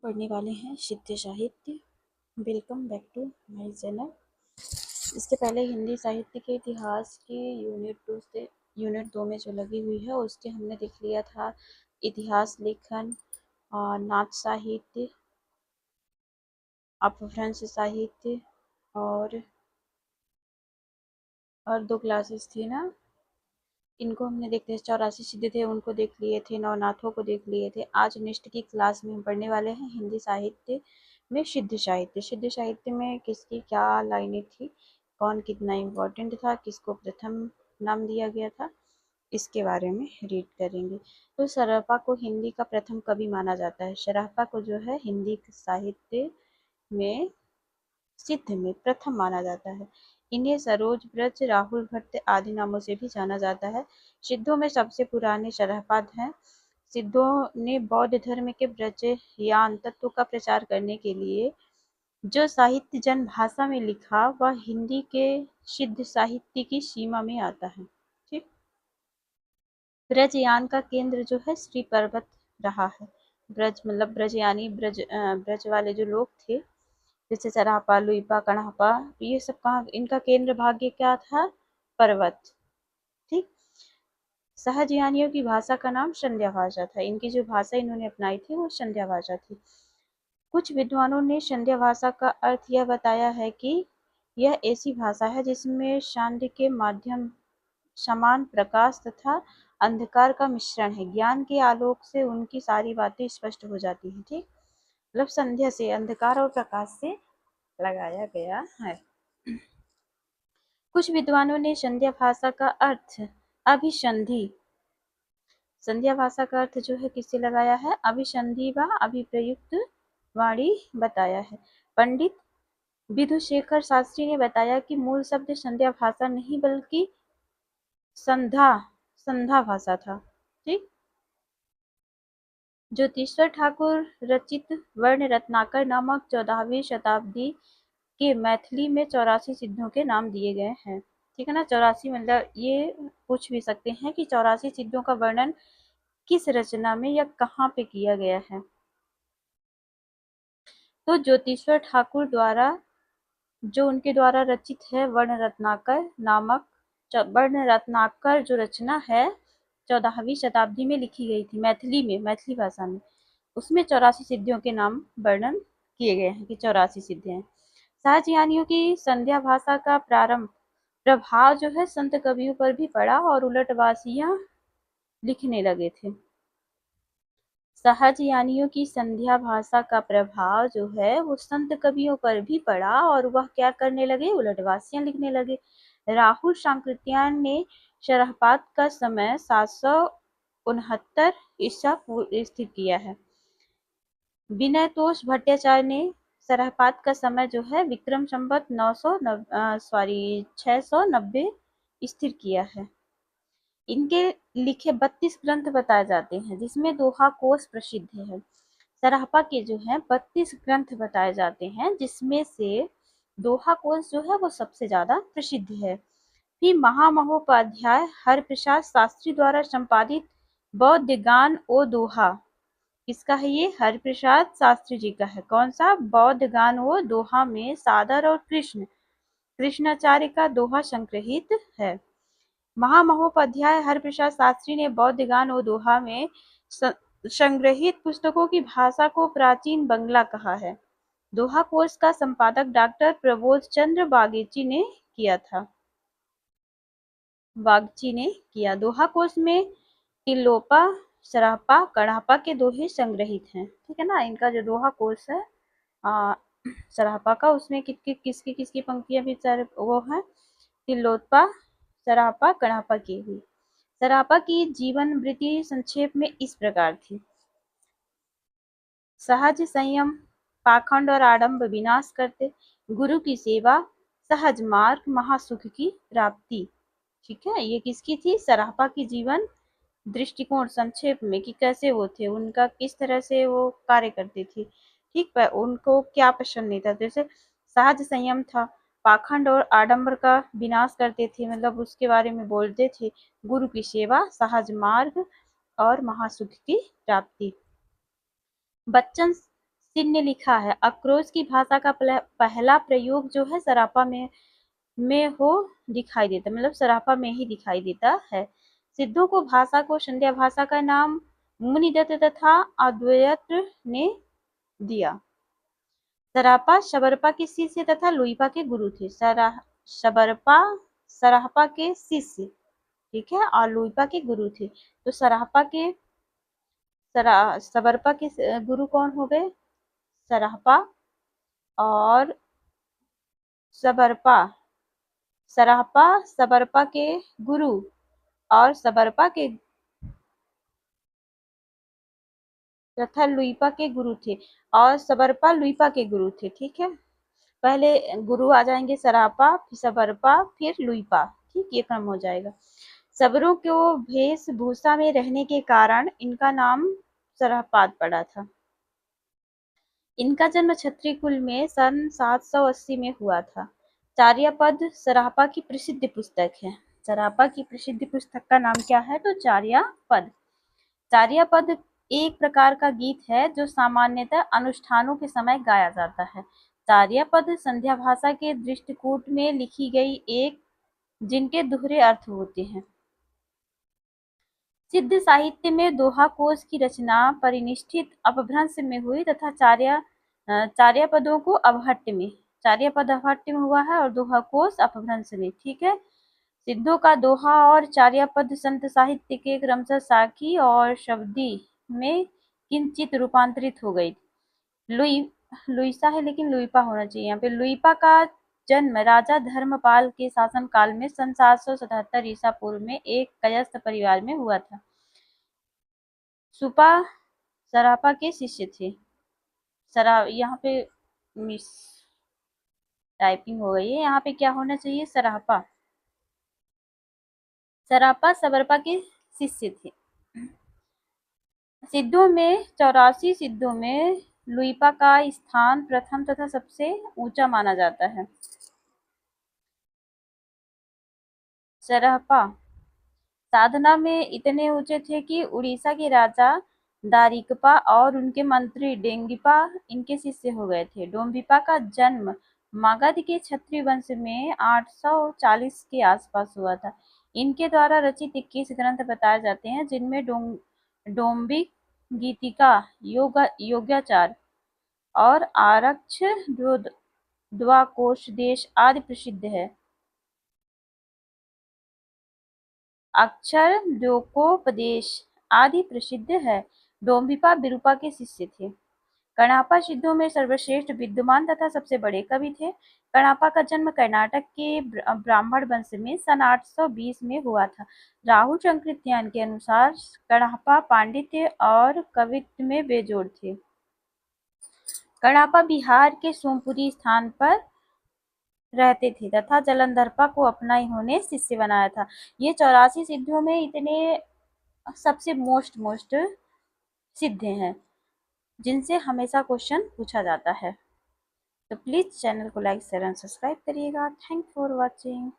पढ़ने वाले हैं सिद्ध साहित्य। Welcome back to my channel. इसके पहले हिंदी साहित्य के इतिहास की यूनिट 2 में जो लगी हुई है उसके हमने देख लिया था इतिहास लेखन और नाथ साहित्य, अपभ्रंश साहित्य और 2 क्लासेस थी ना, इनको हमने देख लिया। 84 सिद्ध थे उनको देख लिए थे, नवनाथों को देख लिए थे। आज नेक्स्ट की क्लास में हम पढ़ने वाले हैं हिंदी साहित्य में सिद्ध साहित्य। सिद्ध साहित्य में किसकी क्या लाइनें थी, कौन कितना इम्पोर्टेंट था, किसको प्रथम नाम दिया गया था, इसके बारे में रीड करेंगे। तो सराफा को हिंदी का प्रथम कवि माना जाता है। सराफा को जो है हिंदी साहित्य में सिद्ध में प्रथम माना जाता है। इन्हें सरोज ब्रज, राहुल भट्ट आदि नामों से भी जाना जाता है। सिद्धों में सबसे पुराने शरहपाद हैं। सिद्धों ने बौद्ध धर्म के ब्रजयान तत्व का प्रचार करने के लिए जो साहित्य जन भाषा में लिखा वह हिंदी के सिद्ध साहित्य की सीमा में आता है। ठीक, ब्रजयान का केंद्र जो है श्री पर्वत रहा है। ब्रज मतलब ब्रज यानी ब्रज वाले जो लोग थे, जैसे सरापा, लुइपा, कणापा, ये सब कहाँ इनका केंद्र भाग्य क्या था? पर्वत। ठीक, सहजयानियों की भाषा का नाम संध्या भाषा था। इनकी जो भाषा इन्होंने अपनाई थी वो संध्या भाषा थी। कुछ विद्वानों ने संध्या भाषा का अर्थ यह बताया है कि यह ऐसी भाषा है जिसमें शांति के माध्यम समान प्रकाश तथा अंधकार का मिश्रण है। ज्ञान के आलोक से उनकी सारी बातें स्पष्ट हो जाती हैं। ठीक, मतलब संध्या से, अंधकार और प्रकाश से लगाया गया है। कुछ विद्वानों ने संध्या भाषा का अर्थ अभिसंधि, संध्या भाषा का अर्थ जो है किससे लगाया है? अभिसंधि व अभिप्रयुक्त वाणी बताया है। पंडित विधुशेखर शास्त्री ने बताया कि मूल शब्द संध्या भाषा नहीं बल्कि संधा भाषा था। ठीक, ज्योतिश्वर ठाकुर रचित वर्ण रत्नाकर नामक 14वीं शताब्दी के मैथिली में 84 सिद्धों के नाम दिए गए हैं। ठीक है ना, 84 मतलब ये पूछ भी सकते हैं कि 84 सिद्धों का वर्णन किस रचना में या कहाँ पे किया गया है। तो ज्योतिश्वर ठाकुर द्वारा जो उनके द्वारा रचित है वर्ण रत्नाकर नामक, वर्ण रत्नाकर जो रचना है 14वीं शताब्दी में लिखी गई थी मैथिली में, मैथिली भाषा में। उसमें 84 सिद्धियों के नाम वर्णन किए गए हैं कि 84 सिद्धि हैं। सहजयानियों की संध्या भाषा का प्रभाव जो है संत कवियों पर भी पड़ा और उलटवासियां लिखने लगे थे। सहजयानियों की संध्या भाषा का प्रभाव जो है वो संत कवियों पर भी पड़ा और वह क्या करने लगे? उलटवासियां लिखने लगे। राहुल सांकृत्यायन ने शरहपाद का समय 769 ईसा पूर्व स्थित किया है। विनयतोष भट्टाचार्य ने सरहपाद का समय जो है विक्रम संवत 690 स्थिर किया है। इनके लिखे 32 ग्रंथ बताए जाते हैं जिसमें दोहा कोश प्रसिद्ध है। सरहपा के जो है 32 ग्रंथ बताए जाते हैं जिसमें से दोहा कोश जो है वो सबसे ज्यादा प्रसिद्ध है। फिर महामहोपाध्याय हरिप्रसाद शास्त्री द्वारा संपादित बौद्ध गान ओ दोहा, किसका है ये? हरिप्रसाद शास्त्री जी का है। कौन सा? बौद्ध गान वो दोहा में सादर और कृष्णाचार्य का दोहा संग्रहित है। महामहोपाध्याय हरिप्रसाद शास्त्री ने बौद्ध गान और दोहा में संग्रहित पुस्तकों की भाषा को प्राचीन बंगला कहा है। दोहा कोश का संपादक डॉक्टर प्रबोध चंद्र बागची ने किया था। बागची ने किया। दोहा कोश में तिलोपा, सरापा, कड़ापा के दोहे संग्रहित हैं। ठीक है ना, इनका जो दोहा कोश है सरापा का, उसमें किसकी किसकी पंक्तियां भी वो है? तिलोपा, सरापा, कड़ापा की भी। सरापा की जीवन वृत्ति संक्षेप में इस प्रकार थी। सहज संयम, पाखंड और आडंब विनाश करते, गुरु की सेवा, सहज मार्ग, महासुख की प्राप्ति। ठीक है, ये किसकी थी? सरापा की जीवन दृष्टिकोण संक्षेप में कि कैसे वो थे, उनका किस तरह से वो कार्य करते थे। ठीक है, उनको क्या पसंद नहीं था? जैसे सहज संयम था, पाखंड और आडंबर का विनाश करते थे, मतलब उसके बारे में बोलते थे। गुरु की सेवा, सहज मार्ग और महासुख की प्राप्ति। बच्चन सिन ने लिखा है, अक्रोज की भाषा का पहला प्रयोग जो है सरापा में हो दिखाई देता, मतलब सरापा में ही दिखाई देता है। सिद्धों को भाषा को संध्या भाषा का नाम मुनिदत्त तथा अद्वैत ने दिया। सरापा शबरपा के शिष्य तथा लुइपा के गुरु थे। शबरपा सराहपा के शिष्य, ठीक है, और लुइपा के गुरु थे। तो सबरपा के गुरु कौन हो गए? सराहपा और सबरपा। सराहपा सबरपा के गुरु और सबरपा के तथा लुइपा के गुरु थे, और सबरपा लुइपा के गुरु थे, ठीक है। पहले गुरु आ जाएंगे सरापा, फिर सबरपा, फिर लुइपा, ठीक, ये क्रम हो जाएगा। सबरों को वेशभूषा में रहने के कारण इनका नाम सरहपाद पड़ा था। इनका जन्म क्षत्रिय कुल में सन 780 में हुआ था। चार्यापद सरापा की प्रसिद्ध पुस्तक है। सरापा की प्रसिद्ध पुस्तक का नाम क्या है? तो चार्यापद। चार्यापद एक प्रकार का गीत है जो सामान्यतः अनुष्ठानों के समय गाया जाता है। चार्यापद संध्या भाषा के दृष्टिकूट में लिखी गई एक, जिनके दोहरे अर्थ होते हैं। सिद्ध साहित्य में दोहा कोश की रचना परिनिष्ठित अपभ्रंश में हुई तथा चार्यापदों को अवहट्ट में, चार्यापद अवहट्ट में हुआ है और दोहा कोश अपभ्रंश में, ठीक है। सिद्धों का दोहा और चार्यापद संत साहित्य के क्रमशः साखी और शब्दी में किंचित रूपांतरित हो गई। लुइसा है लेकिन लुइपा होना चाहिए यहाँ पे। लुइपा का जन्म राजा धर्मपाल के शासन काल में सन 777 ईसा पूर्व में एक कायस्थ परिवार में हुआ था। सुपा सरापा के शिष्य थे। यहाँ पे मिस टाइपिंग हो गई है, यहाँ पे क्या होना चाहिए? सरापा। सरापा सबरपा के शिष्य थे। सिद्धों में 84 सिद्धों में लुइपा का स्थान प्रथम तथा सबसे ऊंचा माना जाता है। सरहपा साधना में इतने ऊंचे थे कि उड़ीसा के राजा दारिकपा और उनके मंत्री डेंगिपा इनके शिष्य हो गए थे। डोम्बिपा का जन्म मगध के क्षत्रिय वंश में 840 के आसपास हुआ था। इनके द्वारा रचित 21 ग्रंथ बताए जाते हैं, जिनमें डोम्बिक गीतिका, योगाचार और आरक्ष द्वाकोशदेश आदि प्रसिद्ध है। अक्षर द्योकोपदेश आदि प्रसिद्ध है। डोम्बिपा विरूपा के शिष्य थे। कणापा सिद्धों में सर्वश्रेष्ठ विद्वान तथा सबसे बड़े कवि थे। कणापा का जन्म कर्नाटक के ब्राह्मण वंश में सन 820 में हुआ था। राहु चंक्रित्यान के अनुसार कणापा पांडित्य और कवित्व में बेजोड़ थे। कणापा बिहार के सोमपुरी स्थान पर रहते थे तथा जलंधरपा को अपना इन्होंने शिष्य बनाया था। ये 84 सिद्धों में इतने सबसे मोस्ट सिद्ध हैं जिनसे हमेशा क्वेश्चन पूछा जाता है। तो प्लीज चैनल को लाइक शेयर एंड सब्सक्राइब करिएगा। Thank for watching.